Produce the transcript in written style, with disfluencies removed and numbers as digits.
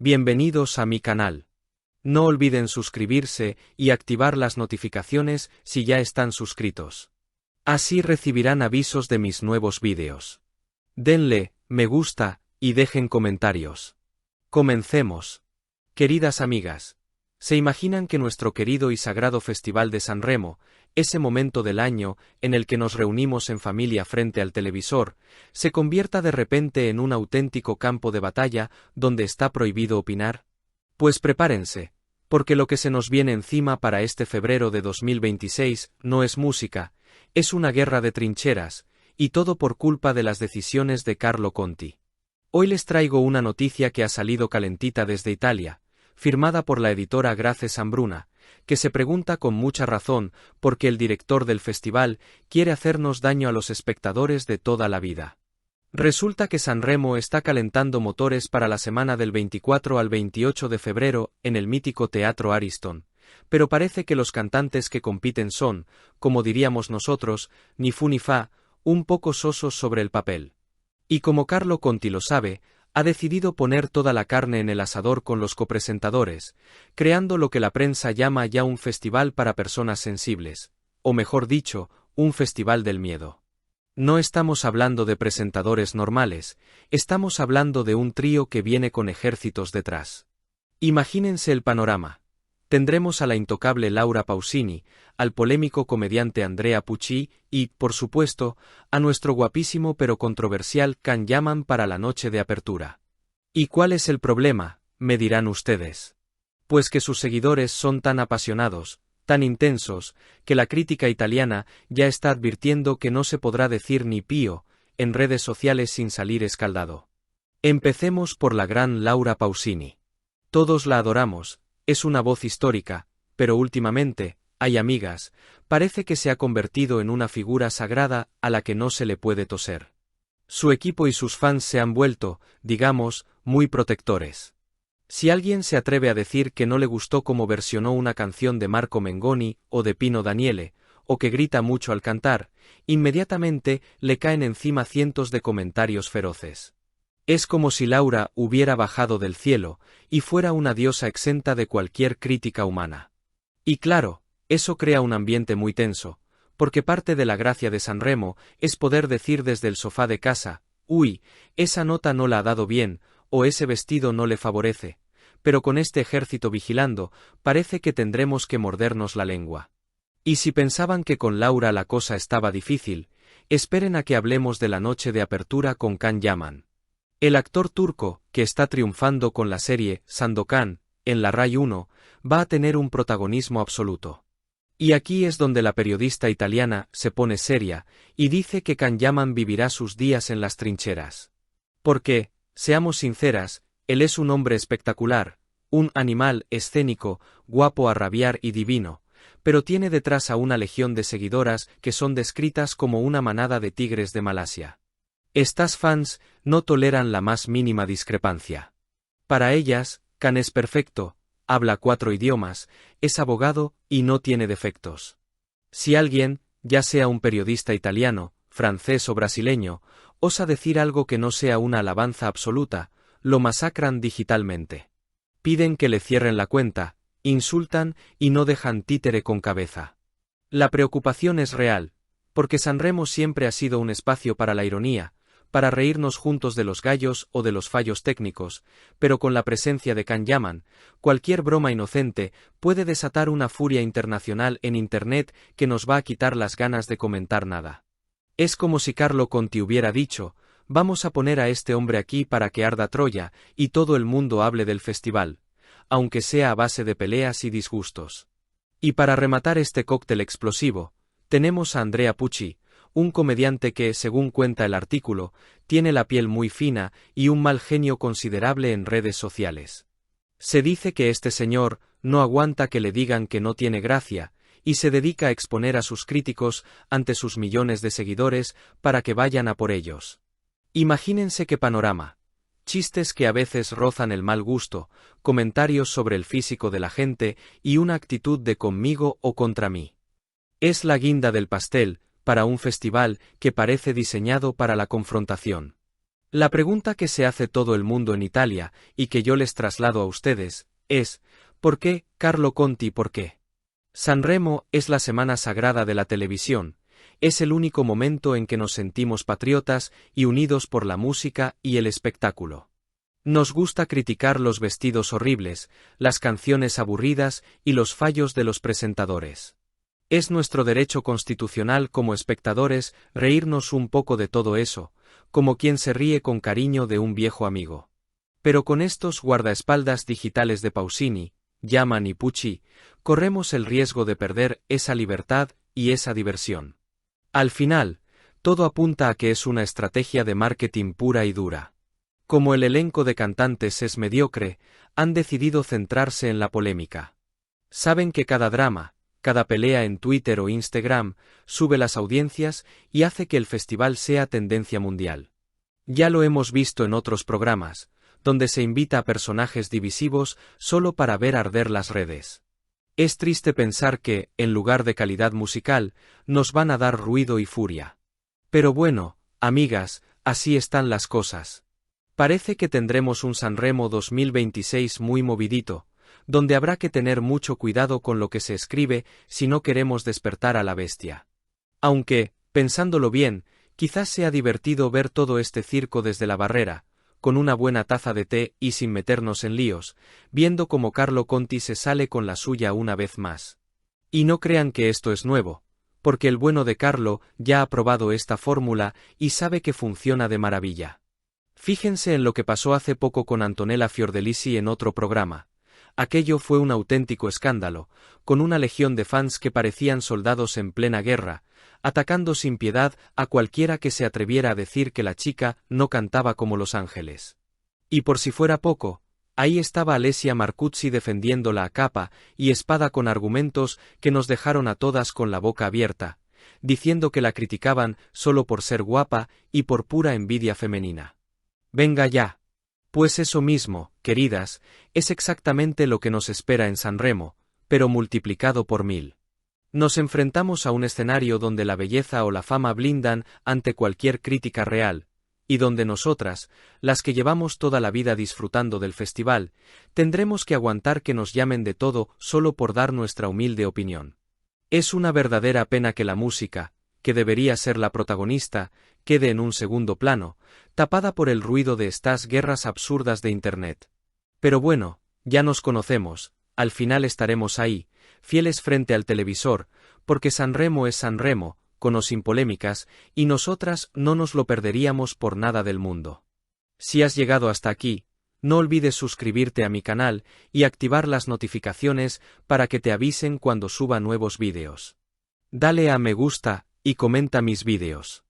Bienvenidos a mi canal. No olviden suscribirse y activar las notificaciones si ya están suscritos. Así recibirán avisos de mis nuevos vídeos. Denle me gusta y dejen comentarios. Comencemos. Queridas amigas, ¿se imaginan que nuestro querido y sagrado Festival de San Remo, ese momento del año en el que nos reunimos en familia frente al televisor, se convierta de repente en un auténtico campo de batalla donde está prohibido opinar? Pues prepárense, porque lo que se nos viene encima para este febrero de 2026 no es música, es una guerra de trincheras, y todo por culpa de las decisiones de Carlo Conti. Hoy les traigo una noticia que ha salido calentita desde Italia, firmada por la editora Grace Sambruna, que se pregunta con mucha razón por qué el director del festival quiere hacernos daño a los espectadores de toda la vida. Resulta que San Remo está calentando motores para la semana del 24 al 28 de febrero en el mítico Teatro Ariston, pero parece que los cantantes que compiten son, como diríamos nosotros, ni fu ni fa, un poco sosos sobre el papel. Y como Carlo Conti lo sabe, ha decidido poner toda la carne en el asador con los copresentadores, creando lo que la prensa llama ya un festival para personas sensibles, o mejor dicho, un festival del miedo. No estamos hablando de presentadores normales, estamos hablando de un trío que viene con ejércitos detrás. Imagínense el panorama. Tendremos a la intocable Laura Pausini, al polémico comediante Andrea Pucci y, por supuesto, a nuestro guapísimo pero controversial Can Yaman para la noche de apertura. ¿Y cuál es el problema?, me dirán ustedes. Pues que sus seguidores son tan apasionados, tan intensos, que la crítica italiana ya está advirtiendo que no se podrá decir ni pío en redes sociales sin salir escaldado. Empecemos por la gran Laura Pausini. Todos la adoramos. Es una voz histórica, pero últimamente, ay amigas, parece que se ha convertido en una figura sagrada a la que no se le puede toser. Su equipo y sus fans se han vuelto, digamos, muy protectores. Si alguien se atreve a decir que no le gustó cómo versionó una canción de Marco Mengoni o de Pino Daniele, o que grita mucho al cantar, inmediatamente le caen encima cientos de comentarios feroces. Es como si Laura hubiera bajado del cielo, y fuera una diosa exenta de cualquier crítica humana. Y claro, eso crea un ambiente muy tenso, porque parte de la gracia de San Remo es poder decir desde el sofá de casa, uy, esa nota no la ha dado bien, o ese vestido no le favorece, pero con este ejército vigilando, parece que tendremos que mordernos la lengua. Y si pensaban que con Laura la cosa estaba difícil, esperen a que hablemos de la noche de apertura con Can Yaman. El actor turco, que está triunfando con la serie Sandokan, en la Rai 1, va a tener un protagonismo absoluto. Y aquí es donde la periodista italiana se pone seria, y dice que Can Yaman vivirá sus días en las trincheras. Porque, seamos sinceras, él es un hombre espectacular, un animal escénico, guapo a rabiar y divino, pero tiene detrás a una legión de seguidoras que son descritas como una manada de tigres de Malasia. Estas fans no toleran la más mínima discrepancia. Para ellas, Can es perfecto, habla 4 idiomas, es abogado y no tiene defectos. Si alguien, ya sea un periodista italiano, francés o brasileño, osa decir algo que no sea una alabanza absoluta, lo masacran digitalmente. Piden que le cierren la cuenta, insultan y no dejan títere con cabeza. La preocupación es real, porque San Remo siempre ha sido un espacio para la ironía, para reírnos juntos de los gallos o de los fallos técnicos, pero con la presencia de Can Yaman, cualquier broma inocente puede desatar una furia internacional en Internet que nos va a quitar las ganas de comentar nada. Es como si Carlo Conti hubiera dicho, vamos a poner a este hombre aquí para que arda Troya y todo el mundo hable del festival, aunque sea a base de peleas y disgustos. Y para rematar este cóctel explosivo, tenemos a Andrea Pucci, un comediante que, según cuenta el artículo, tiene la piel muy fina y un mal genio considerable en redes sociales. Se dice que este señor no aguanta que le digan que no tiene gracia, y se dedica a exponer a sus críticos ante sus millones de seguidores para que vayan a por ellos. Imagínense qué panorama. Chistes que a veces rozan el mal gusto, comentarios sobre el físico de la gente y una actitud de conmigo o contra mí. Es la guinda del pastel, para un festival que parece diseñado para la confrontación. La pregunta que se hace todo el mundo en Italia, y que yo les traslado a ustedes, es, ¿por qué, Carlo Conti, por qué? Sanremo es la semana sagrada de la televisión, es el único momento en que nos sentimos patriotas y unidos por la música y el espectáculo. Nos gusta criticar los vestidos horribles, las canciones aburridas y los fallos de los presentadores. Es nuestro derecho constitucional como espectadores reírnos un poco de todo eso, como quien se ríe con cariño de un viejo amigo. Pero con estos guardaespaldas digitales de Pausini, Yaman y Pucci, corremos el riesgo de perder esa libertad y esa diversión. Al final, todo apunta a que es una estrategia de marketing pura y dura. Como el elenco de cantantes es mediocre, han decidido centrarse en la polémica. Saben que cada drama, cada pelea en Twitter o Instagram, sube las audiencias y hace que el festival sea tendencia mundial. Ya lo hemos visto en otros programas, donde se invita a personajes divisivos solo para ver arder las redes. Es triste pensar que, en lugar de calidad musical, nos van a dar ruido y furia. Pero bueno, amigas, así están las cosas. Parece que tendremos un Sanremo 2026 muy movidito, donde habrá que tener mucho cuidado con lo que se escribe si no queremos despertar a la bestia. Aunque, pensándolo bien, quizás sea divertido ver todo este circo desde la barrera, con una buena taza de té y sin meternos en líos, viendo cómo Carlo Conti se sale con la suya una vez más. Y no crean que esto es nuevo, porque el bueno de Carlo ya ha probado esta fórmula y sabe que funciona de maravilla. Fíjense en lo que pasó hace poco con Antonella Fiordaliso en otro programa. Aquello fue un auténtico escándalo, con una legión de fans que parecían soldados en plena guerra, atacando sin piedad a cualquiera que se atreviera a decir que la chica no cantaba como Los Ángeles. Y por si fuera poco, ahí estaba Alessia Marcuzzi defendiéndola a capa y espada con argumentos que nos dejaron a todas con la boca abierta, diciendo que la criticaban solo por ser guapa y por pura envidia femenina. Venga ya. Pues eso mismo, queridas, es exactamente lo que nos espera en Sanremo, pero multiplicado por 1000. Nos enfrentamos a un escenario donde la belleza o la fama blindan ante cualquier crítica real, y donde nosotras, las que llevamos toda la vida disfrutando del festival, tendremos que aguantar que nos llamen de todo solo por dar nuestra humilde opinión. Es una verdadera pena que la música, que debería ser la protagonista, quede en un segundo plano, tapada por el ruido de estas guerras absurdas de Internet. Pero bueno, ya nos conocemos, al final estaremos ahí, fieles frente al televisor, porque Sanremo es Sanremo, con o sin polémicas, y nosotras no nos lo perderíamos por nada del mundo. Si has llegado hasta aquí, no olvides suscribirte a mi canal y activar las notificaciones para que te avisen cuando suba nuevos vídeos. Dale a me gusta y comenta mis vídeos.